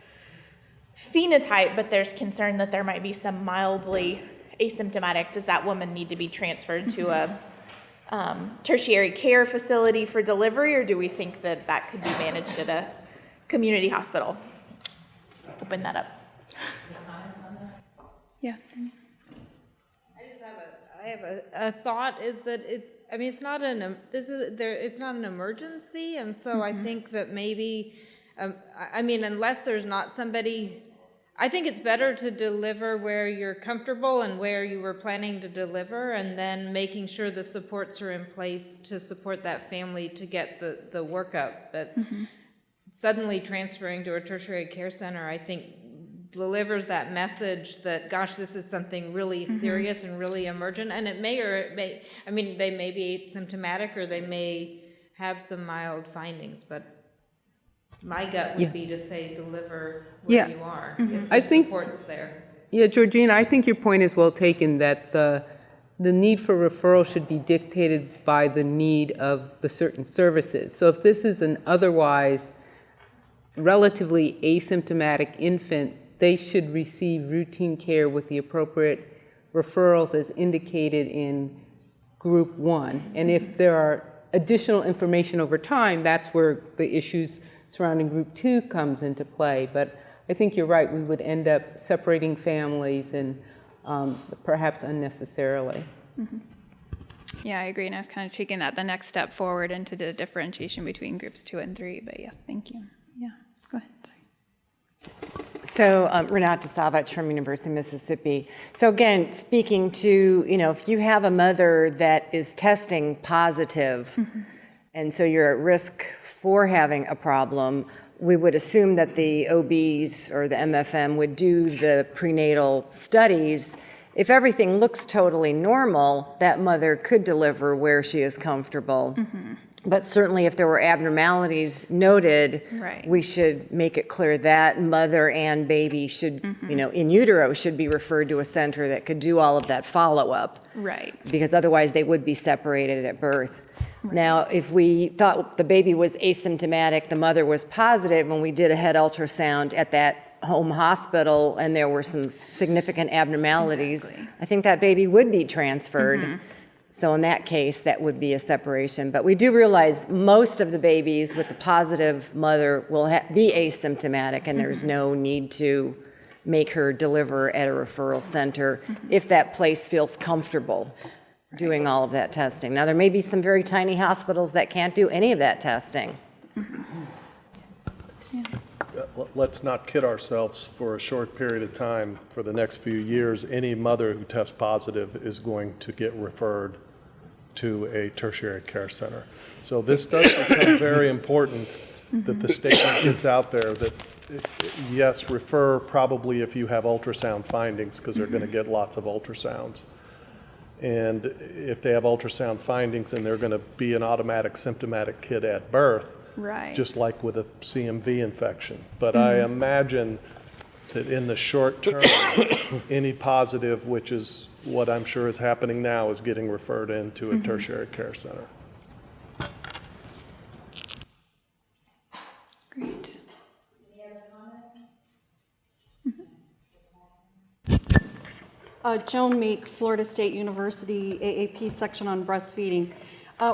phenotype, but there's concern that there might be some mildly asymptomatic. Does that woman need to be transferred to a tertiary care facility for delivery, or do we think that that could be managed at a community hospital? Open that up. Yeah. I have a thought is that it's not an emergency, and so I think that maybe unless there's not somebody. I think it's better to deliver where you're comfortable and where you were planning to deliver, and then making sure the supports are in place to support that family to get the workup. But suddenly transferring to a tertiary care center, I think, delivers that message that, gosh, this is something really serious and really emergent, and it may they may be asymptomatic or they may have some mild findings, but my gut would be to say deliver where you are, if the support's there. Yeah, Georgina, I think your point is well taken, that the need for referral should be dictated by the need of the certain services. So if this is an otherwise relatively asymptomatic infant, they should receive routine care with the appropriate referrals as indicated in Group 1. And if there are additional information over time, that's where the issues surrounding Group 2 comes into play. But I think you're right, we would end up separating families and perhaps unnecessarily. Yeah, I agree, and I was kind of taking that the next step forward into the differentiation between groups 2 and 3, but yeah, thank you. Yeah, go ahead, sorry. So Renata Savage from University of Mississippi. So again, speaking to, if you have a mother that is testing positive, and so you're at risk for having a problem, we would assume that the OBs or the MFM would do the prenatal studies. If everything looks totally normal, that mother could deliver where she is comfortable. But certainly if there were abnormalities noted, we should make it clear that mother and baby should, in utero should be referred to a center that could do all of that follow-up. Right. Because otherwise they would be separated at birth. Now, if we thought the baby was asymptomatic, the mother was positive, and we did a head ultrasound at that home hospital and there were some significant abnormalities, I think that baby would be transferred. So in that case, that would be a separation. But we do realize most of the babies with the positive mother will be asymptomatic, and there's no need to make her deliver at a referral center if that place feels comfortable doing all of that testing. Now, there may be some very tiny hospitals that can't do any of that testing. Let's not kid ourselves. For a short period of time, for the next few years, any mother who tests positive is going to get referred to a tertiary care center. So this does become very important that the statement gets out there that, yes, refer probably if you have ultrasound findings, because they're going to get lots of ultrasounds. And if they have ultrasound findings and they're going to be an automatic symptomatic kid at birth, just like with a CMV infection. But I imagine that in the short term, any positive, which is what I'm sure is happening now, is getting referred into a tertiary care center. Great. Joan Meek, Florida State University AAP section on breastfeeding.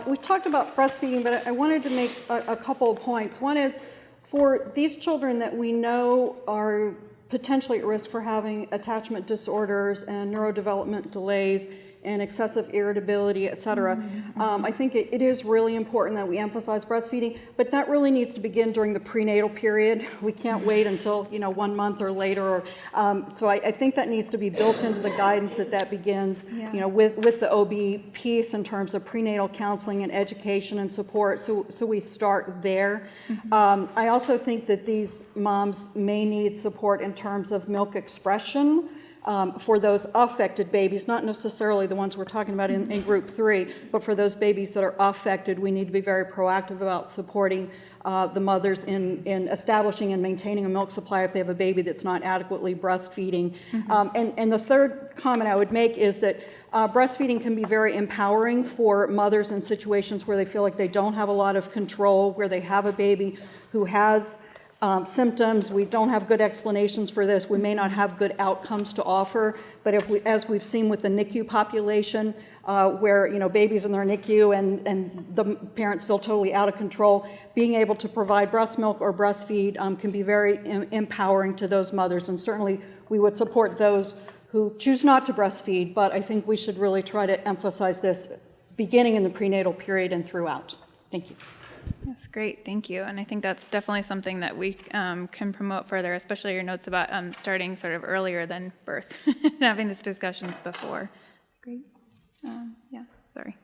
We talked about breastfeeding, but I wanted to make a couple of points. One is, for these children that we know are potentially at risk for having attachment disorders and neurodevelopment delays and excessive irritability, et cetera, I think it is really important that we emphasize breastfeeding, but that really needs to begin during the prenatal period. We can't wait until 1 month or later. So I think that needs to be built into the guidance that begins, with the OB piece in terms of prenatal counseling and education and support. So we start there. I also think that these moms may need support in terms of milk expression. For those affected babies, not necessarily the ones we're talking about in group 3, but for those babies that are affected, we need to be very proactive about supporting the mothers in establishing and maintaining a milk supply if they have a baby that's not adequately breastfeeding. And the third comment I would make is that breastfeeding can be very empowering for mothers in situations where they feel like they don't have a lot of control, where they have a baby who has symptoms. We don't have good explanations for this. We may not have good outcomes to offer, but as we've seen with the NICU population, where babies in their NICU and the parents feel totally out of control, being able to provide breast milk or breastfeed can be very empowering to those mothers. And certainly we would support those who choose not to breastfeed, but I think we should really try to emphasize this beginning in the prenatal period and throughout. Thank you. That's great, thank you. And I think that's definitely something that we can promote further, especially your notes about starting sort of earlier than birth, having these discussions before. Great. Yeah, sorry.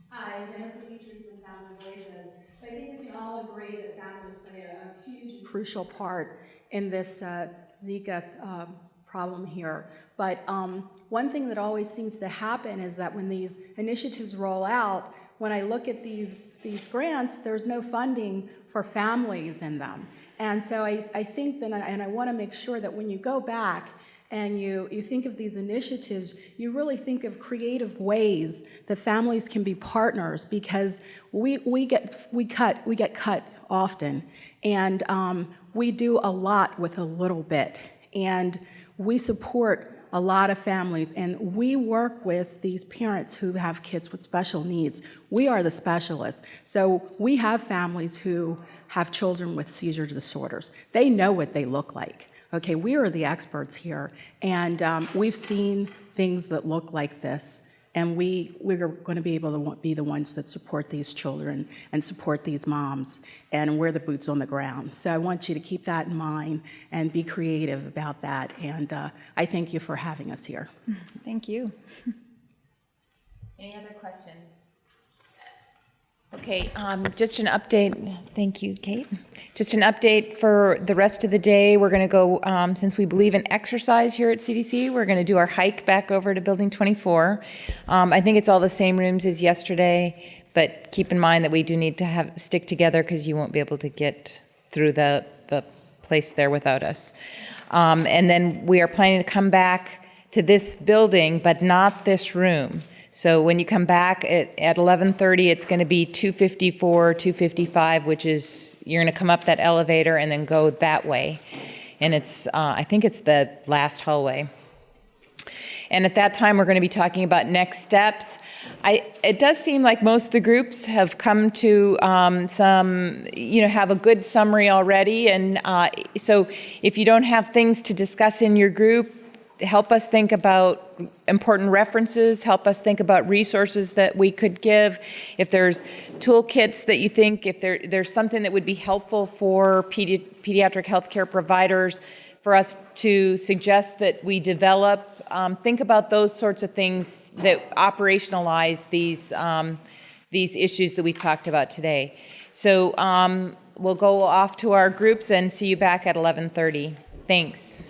Hi, Jennifer Petrie from Family Voices. So I think we can all agree that families play a huge and crucial part in this Zika problem here. But one thing that always seems to happen is that when these initiatives roll out, when I look at these grants, there's no funding for families in them. And so I think that, and I want to make sure that when you go back and you think of these initiatives, you really think of creative ways that families can be partners, because we get cut often, and we do a lot with a little bit, and we support a lot of families, and we work with these parents who have kids with special needs. We are the specialists. So we have families who have children with seizure disorders. They know what they look like. Okay, we are the experts here, and we've seen things that look like this, and we're going to be able to be the ones that support these children and support these moms, and we're the boots on the ground. So I want you to keep that in mind and be creative about that, and I thank you for having us here. Thank you. Any other questions? Okay, just an update. Thank you, Kate. Just an update for the rest of the day. We're going to go, since we believe in exercise here at CDC, we're going to do our hike back over to Building 24. I think it's all the same rooms as yesterday, but keep in mind that we do need to stick together because you won't be able to get through the place there without us. And then we are planning to come back to this building, but not this room. So when you come back at 11:30, it's going to be 254, 255, which is, you're going to come up that elevator and then go that way. And it's, I think it's the last hallway. And at that time, we're going to be talking about next steps. It does seem like most of the groups have come to have a good summary already. And so if you don't have things to discuss in your group, help us think about important references, help us think about resources that we could give. If there's toolkits that you think, if there's something that would be helpful for pediatric healthcare providers for us to suggest that we develop, think about those sorts of things that operationalize these issues that we talked about today. So we'll go off to our groups and see you back at 11:30. Thanks.